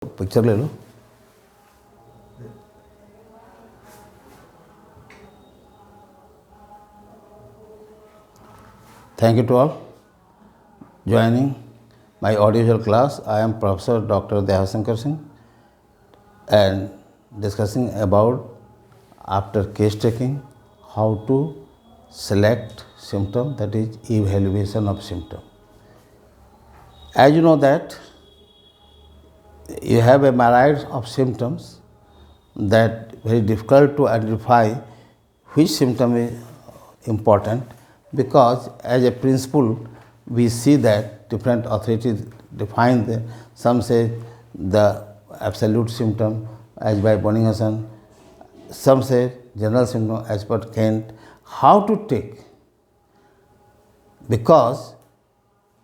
Picture ले लो. Thank you to all joining my audiovisual class. I am Professor Dr. Daya and discussing about after case taking how to select symptom, that is evaluation of symptom. As you know that you have a myriad of symptoms that very difficult to identify which symptom is important, because as a principle we see that different authorities define the, some say the absolute symptom as by Bonninghausen, some say general symptom as per Kent. How to take? Because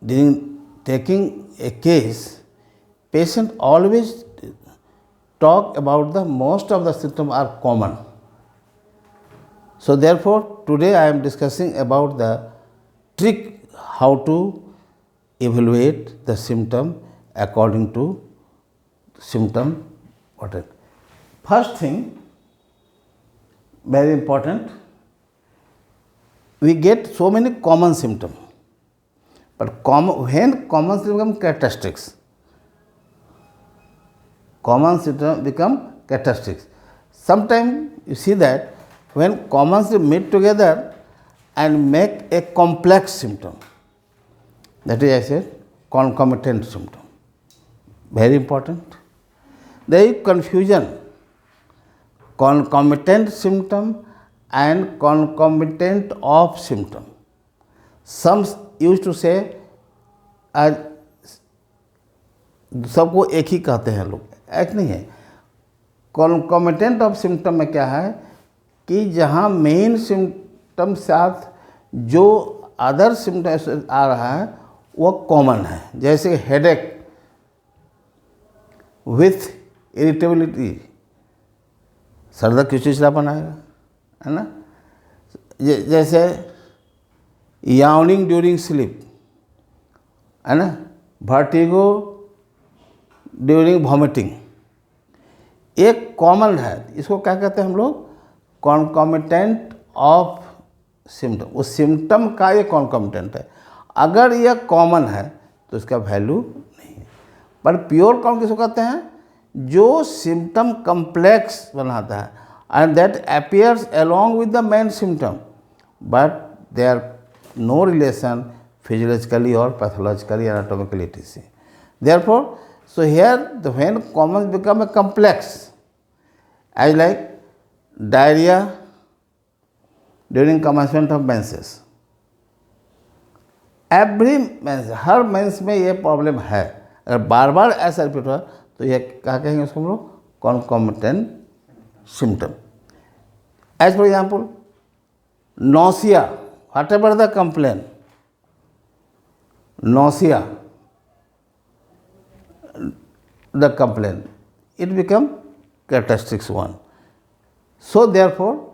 during taking a case, patient always talk about the most of the symptoms are common. So therefore, today I am discussing about the trick how to evaluate the symptom according to symptom pattern. First thing, very important, we get so many common symptoms, but when common symptoms become characteristics, common symptoms become characteristics. Sometimes you see that when common symptoms meet together and make a complex symptom, that is, I said, concomitant symptom. Very important. There is confusion. Concomitant symptom and concomitant of symptom. Some used to say आज सबको एक ही कहते हैं लोग, ऐसा नहीं है. Concomitant of symptom में क्या है कि जहाँ मेन सिम्टम साथ जो अदर सिम्टम आ रहा है वो कॉमन है. जैसे हेडेक विथ इरिटेबिलिटी, सरदर्द की चिड़चिड़ापन आएगा, है ना. जैसे याउनिंग ड्यूरिंग स्लीप, है ना, वर्टिगो ड्यूरिंग वॉमिटिंग, एक कॉमन है. इसको क्या कहते हैं हम लोग? Concomitant of symptom. उस सिम्टम का ये कॉन्कॉमिटेंट है. अगर यह कॉमन है तो इसका वैल्यू नहीं है. पर प्योर कॉमन किसको कहते हैं? जो सिम्टम कम्प्लेक्स बनाता है and that appears along with the main symptom, but they are no relation physiologically or pathologically, anatomically, etc. Therefore, so here when common become a complex, as like diarrhea during commencement of menses. Every mens, हर mens में ये problem है. अगर बार बार ऐसा repeat हुआ तो ये क्या कहेंगे उसको हम लोग? Concomitant symptom. As for example, nausea, whatever the complaint, nausea, the complaint, it become characteristics one. So therefore,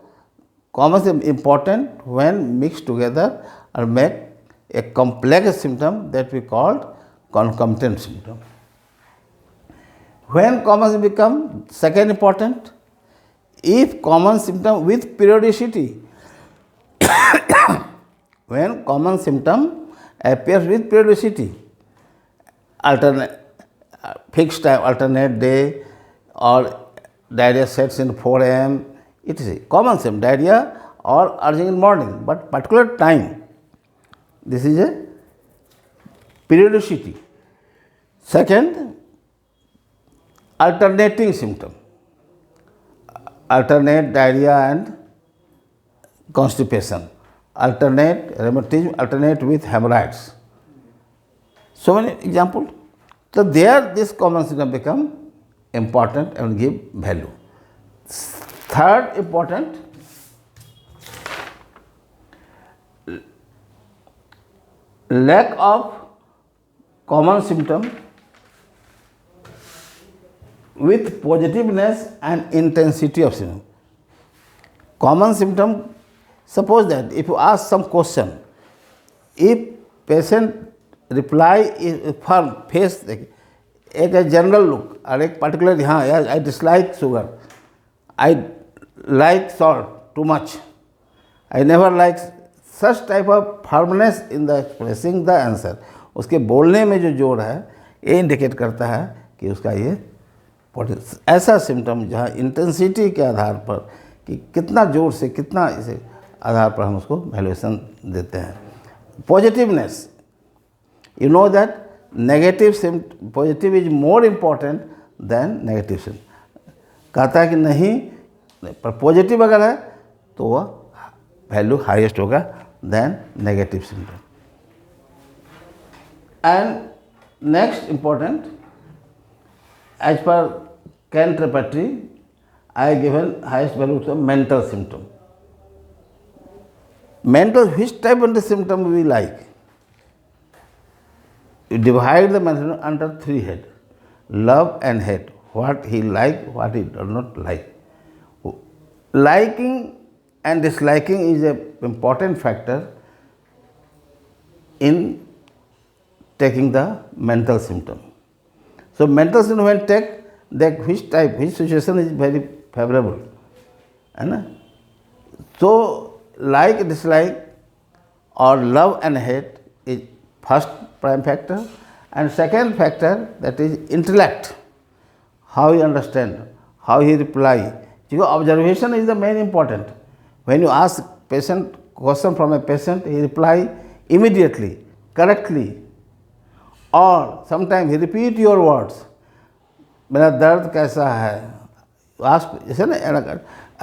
common is important when mixed together or make a complex symptom that we called concomitant symptom. When common become second important, if common symptom with periodicity, when common symptom appears with periodicity, alternate, fixed time, alternate day, or diarrhea sets in 4 a.m., it is a common symptom, diarrhea or urging in morning, but particular time, this is a periodicity. Second, alternating symptom. Alternate diarrhea and constipation, alternate rheumatism, alternate with hemorrhoids. So many examples. So there this common symptom become important and give value. Third important, lack of common symptom with positiveness and intensity of symptom. Common symptom, suppose that if you ask some question, if patient reply is firm, face एक है general look और एक particular, हाँ I dislike sugar, I like salt too much, I never like, such type of firmness in the expressing the answer. उसके बोलने में जो जोर है ये इंडिकेट करता है कि उसका ये ऐसा सिम्टम जहाँ इंटेंसिटी के आधार पर कि कितना जोर से, कितना इसे आधार पर हम उसको वैल्यूएशन देते हैं। Positiveness, you know that negative positive is more important than negative symptom. कहता है कि नहीं, पर पॉजिटिव अगर है तो वह वैल्यू हाईएस्ट होगा then negative symptom. And next important, as per Kent Repertory, I given highest value to mental symptom. Mental, which type of the symptom we like? You divide the mental under three heads: love and hate. What he like, what he does not like. Liking and disliking is an important factor in taking the mental symptom. So mental symptom when take, that which type, which situation is very favorable, है ना? So like, dislike or love and hate is first prime factor, and second factor, that is intellect, how he understand, how he reply. Because observation is the main important. When you ask patient question from a patient, he reply immediately, correctly, और sometime ही repeat your words, मेरा दर्द कैसा है, ask, जैसे ना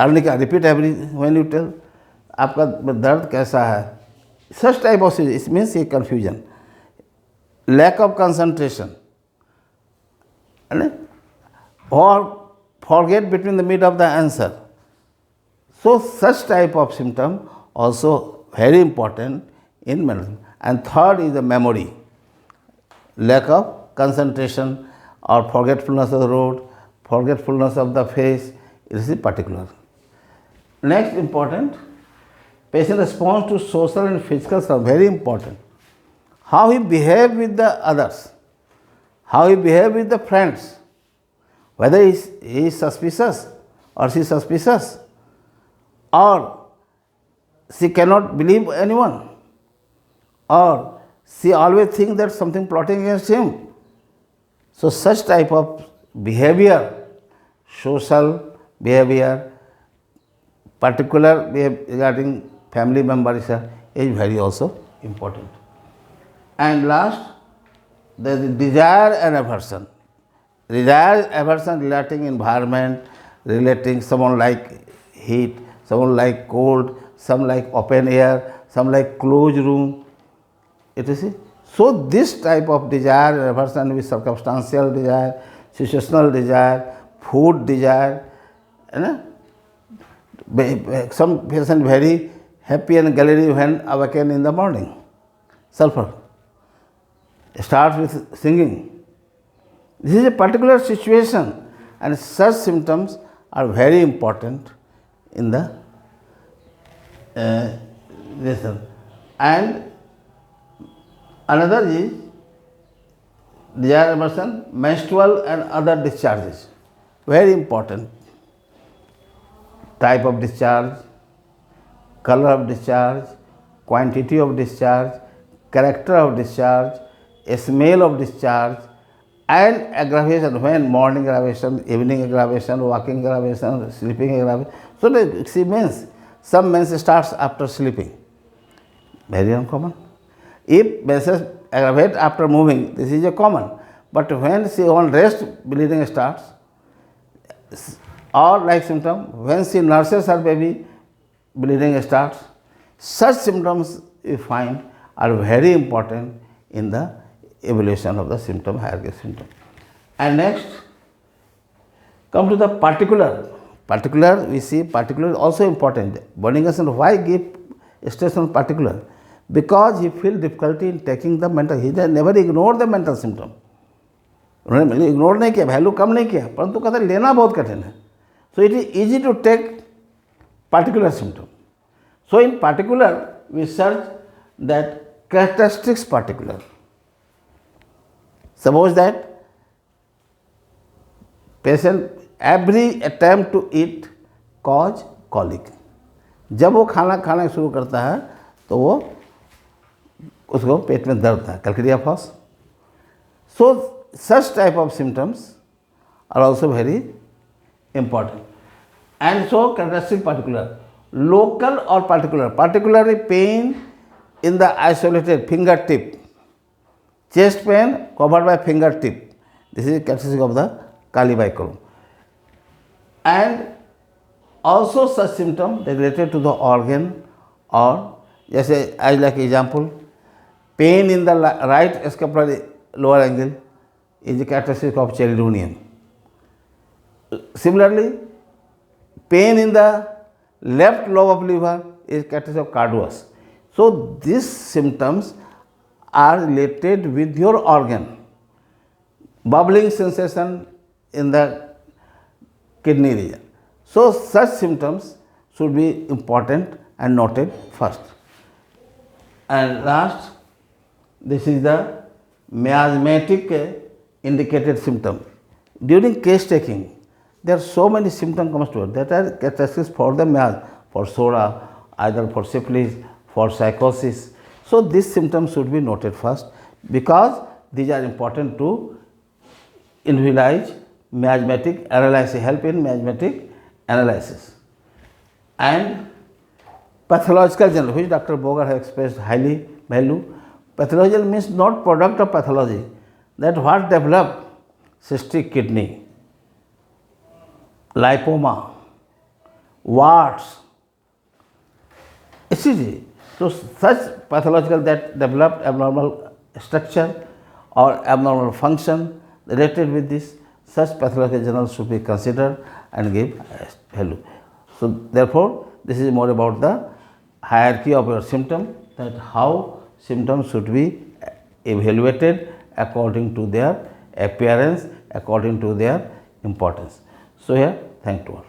early का repeat every when you tell, आपका दर्द कैसा है, such type of it means ये कन्फ्यूजन, लैक ऑफ कंसंट्रेशन, है ना, और forget between the mid of the answer. So such type of symptom also very important in medicine. And third is the memory, lack of concentration or forgetfulness of the road, forgetfulness of the face, it is particular. Next important, patient response to social and physical are very important. How he behave with the others, how he behave with the friends, whether he is suspicious or she is suspicious, or she cannot believe anyone, or she always thinks that something plotting against him. So such type of behavior, social behavior, particular behavior regarding family members is very also important. And last, there is desire and aversion. Desire, aversion relating environment, relating someone like heat, someone like cold, some like open air, some like closed room. It is it. So this type of desire and aversion with circumstantial desire, situational desire, food desire, you know, some person very happy and gallery when awaken in the morning. Sulfur. Start with singing. This is a particular situation, and such symptoms are very important in the lesson. And another is desire, aversion, menstrual and other discharges. Very important. Type of discharge, color of discharge, quantity of discharge, character of discharge, smell of discharge, and aggravation, when morning aggravation, evening aggravation, walking aggravation, sleeping aggravation. So she means some menses starts after sleeping, very uncommon. If menses aggravate after moving, this is a common. But when she on rest, bleeding starts, or like symptom, when she nurses her baby, bleeding starts. Such symptoms you find are very important in the evaluation of the symptom, hierarchy symptom. And next, come to the particular. Particular, we see particular also important. Boningerson, why give stress on particular? Because he feel difficulty in taking the mental, he never ignore the mental symptom. उन्होंने ignore नहीं किया, value कम नहीं किया, परंतु कहते लेना बहुत कठिन है. So it is easy to take particular symptom. So in particular, we search that characteristics particular. Suppose that patient every attempt to eat cause colic. जब वो खाना खाना शुरू करता है तो वो उसको पेट में दर्द है, calcarea phos. So such type of symptoms are also very important. And so characteristic particular, local और particular, particularly pain in the isolated fingertip, chest pain covered by fingertip, this is characteristic of the Kali bichrome. And also such symptom that related to the organ, or जैसे as like example, pain in the right scapular lower angle is a characteristic of Chelidonium. Similarly, pain in the left lobe of liver is characteristic of Carduous. So these symptoms are related with your organ. Bubbling sensation in the kidney region. So such symptoms should be important and noted first. And last, this is the miasmatic indicated symptom. During case taking, there are so many symptoms comes to it that are characteristics for the miasm, for SORA, either for syphilis, for psychosis. So these symptoms should be noted first because these are important to individualize miasmatic analysis, help in miasmatic analysis. And pathological journal, which Dr. Boger has expressed highly value. Pathological means not product of pathology, that what developed cystic kidney, lipoma, warts, etc. So such pathological that developed abnormal structure or abnormal function related with this, such pathological journals should be considered and give value. So therefore, this is more about the hierarchy of your symptom, that how symptoms should be evaluated according to their appearance, according to their importance. So here, thank you all.